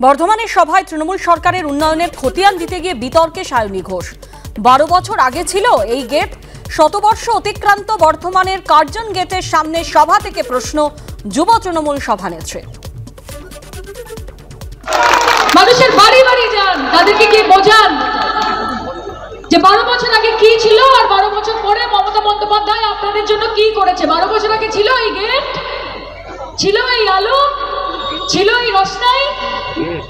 বর্ধমানের সভায় তৃণমূল সরকারের উন্নয়নের খতিয়ান দিতে গিয়ে বিতর্কে সায়নী ঘোষ। 12 বছর আগে ছিল এই গেট, শতবর্ষ অতিক্রান্ত বর্ধমানের কার্জন গেটের সামনে সভা থেকে প্রশ্ন যুব তৃণমূল সভানেত্রী। মানুষের বাড়ি বাড়ি যান, তাদেরকে গিয়ে বোঝান যে 12 বছর আগে কি ছিল আর 12 বছর পরে মমতা বন্দ্যোপাধ্যায় আপনাদের জন্য কি করেছে। 12 বছর আগে ছিল এই গেট, ছিল এই আলো, ছিল এই রস্তাই,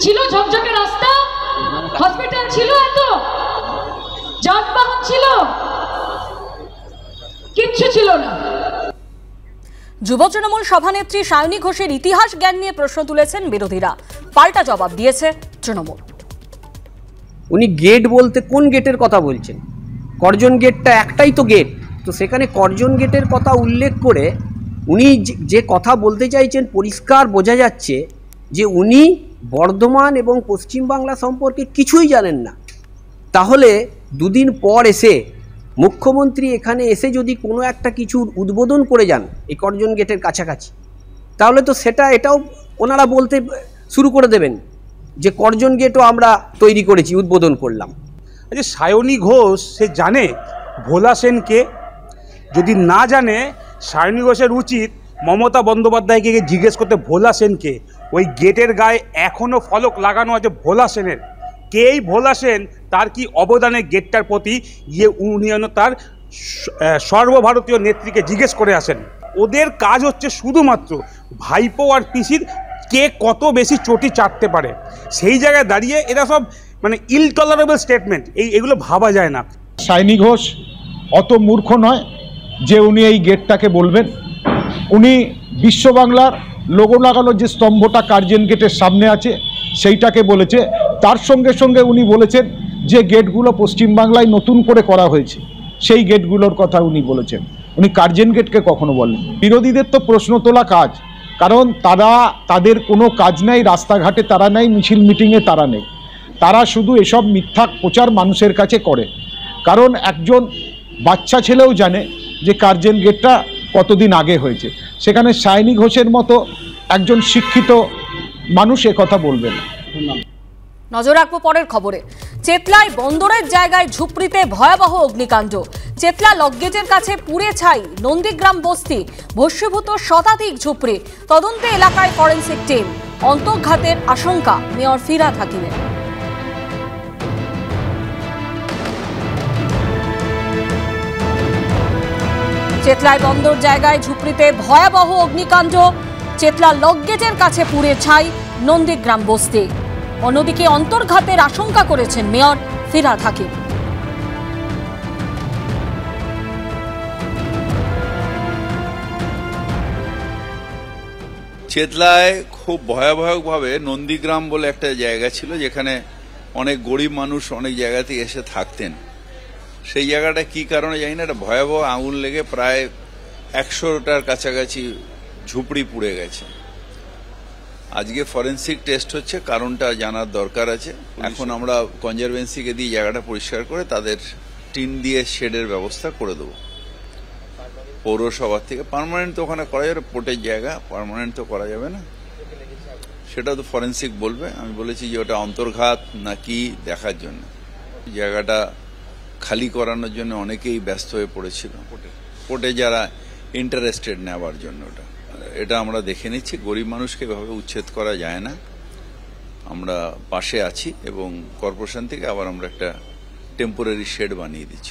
ছিল ঝকঝকে রাস্তা, হসপিটাল ছিল, এত যানবাহন ছিল, কিচ্ছু ছিল না। যুব তৃণমূল সভানেত্রী সায়নী ঘোষের ইতিহাস জ্ঞান নিয়ে প্রশ্ন তুলেছেন বিরোধীরা। পাল্টা জবাব দিয়েছে তৃণমূল। উনি গেট বলতে কোন গেটের কথা বলছেন? কর্জন গেটটা একটাই তো গেট, তো সেখানে কর্জন গেটের কথা উল্লেখ করে উনি যে কথা বলতে চাইছেন পরিষ্কার বোঝা যাচ্ছে যে উনি বর্ধমান এবং পশ্চিমবাংলা সম্পর্কে কিছুই জানেন না। তাহলে দুদিন পর এসে মুখ্যমন্ত্রী এখানে এসে যদি কোনো একটা কিছু উদ্বোধন করে যান এই কর্জন গেটের কাছাকাছি, তাহলে তো এটাও ওনারা বলতে শুরু করে দেবেন যে কর্জন গেটও আমরা তৈরি করেছি, উদ্বোধন করলাম। আচ্ছা, সায়নী ঘোষ সে জানে ভোলা সেনকে? যদি না জানে, সায়নী ঘোষের উচিত মমতা বন্দ্যোপাধ্যায়কে জিজ্ঞেস করতে ভোলা সেনকে। ওই গেটের গায়ে এখনও ফলক লাগানো আছে ভোলা সেনের। কে এই ভোলা সেন, তার কি অবদানের গেটটার প্রতি গিয়ে উনি যেন তার সর্বভারতীয় নেত্রীকে জিজ্ঞেস করে আসেন। ওদের কাজ হচ্ছে শুধুমাত্র ভাইপো আর পিসির কে কত বেশি চটি চাটতে পারে। সেই জায়গায় দাঁড়িয়ে এরা সব মানে ইনটলারেবল স্টেটমেন্ট, এগুলো ভাবা যায় না। সায়নী ঘোষ অত মূর্খ নয় যে উনি এই গেটটাকে বলবেন। উনি বিশ্ব বাংলার লোগো লাগানো যে স্তম্ভটা কার্জন গেটের সামনে আছে সেইটাকে বলেছে। তার সঙ্গে সঙ্গে উনি বলেছেন যে গেটগুলো পশ্চিমবাংলায় নতুন করে করা হয়েছে সেই গেটগুলোর কথা উনি বলেছেন। উনি কার্জন গেটকে কখনো বলেন। বিরোধীদের তো প্রশ্ন তোলা কাজ, কারণ তাদের কোনো কাজ নেই, রাস্তাঘাটে তারা নেই, মিছিল মিটিংয়ে তারা নেই। তারা শুধু এসব মিথ্যা প্রচার মানুষের কাছে করে। কারণ একজন বাচ্চা ছেলেও জানে যে কার্জন গেটটা কতদিন আগে হয়েছে। সেখানে সায়নী ঘোষের মতো একজন শিক্ষিত মানুষ কথা বলবে না। নজর রাখবো পরের খবরে। চেতলায় বন্দরের জায়গায় ঝুপড়িতে ভয়াবহ অগ্নিকাণ্ড। চেতলা লকগেটের কাছে পুড়ে ছাই নন্দীগ্রাম বস্তি, ভস্মীভূত শতাধিক ঝুপড়ি। তদন্তে এলাকায় ফরেনসিক টিম। অন্তর্ঘাতের আশঙ্কা মেয়র ফিরহাদ হাকিমের। চেতলায় বন্দর জায়গায় ঝুপড়িতে ভয়াবহ অগ্নিকাণ্ড। চেতলা লকগেটের কাছে পুড়ে ছাই নন্দীগ্রাম বস্তি। অন্যদিকে অন্তর্ঘাতের আশঙ্কা করেছেন মেয়র ফিরহাদ হাকিম। চেতলায় খুব ভয়াবহভাবে নন্দীগ্রাম বলে একটা জায়গা ছিল, যেখানে অনেক গরিব মানুষ অনেক জায়গা থেকে এসে থাকতেন। সেই জায়গাটা কি কারণে জানি না, একটা ভয়াবহ আগুন লেগে প্রায় 100টার কাছাকাছি ঝুপড়ি পুড়ে গেছে। আজকে ফরেনসিক টেস্ট হচ্ছে, কারণটা জানার দরকার আছে। এখন আমরা কনজারভেন্সিকে দিয়ে জায়গাটা পরিষ্কার করে তাদের টিন দিয়ে শেডের ব্যবস্থা করে দেবো। পৌরসভার থেকে পার্মানেন্ট তো ওখানে করা যাবে, পোর্টের জায়গা পার্মানেন্ট তো করা যাবে না, সেটা তো ফরেনসিক বলবে। আমি বলেছি যে ওটা অন্তর্ঘাত নাকি দেখার জন্য। জায়গাটা খালি করানোর জন্য অনেকেই ব্যস্ত হয়ে পড়েছিল, পোর্টে যারা ইন্টারেস্টেড নেওয়ার জন্য। এটা আমরা দেখে নিচ্ছি। গরিব মানুষকে এভাবে উচ্ছেদ করা যায় না। আমরা পাশে আছি এবং কর্পোরেশন থেকে আবার আমরা একটা টেম্পোরারি শেড বানিয়ে দিচ্ছি।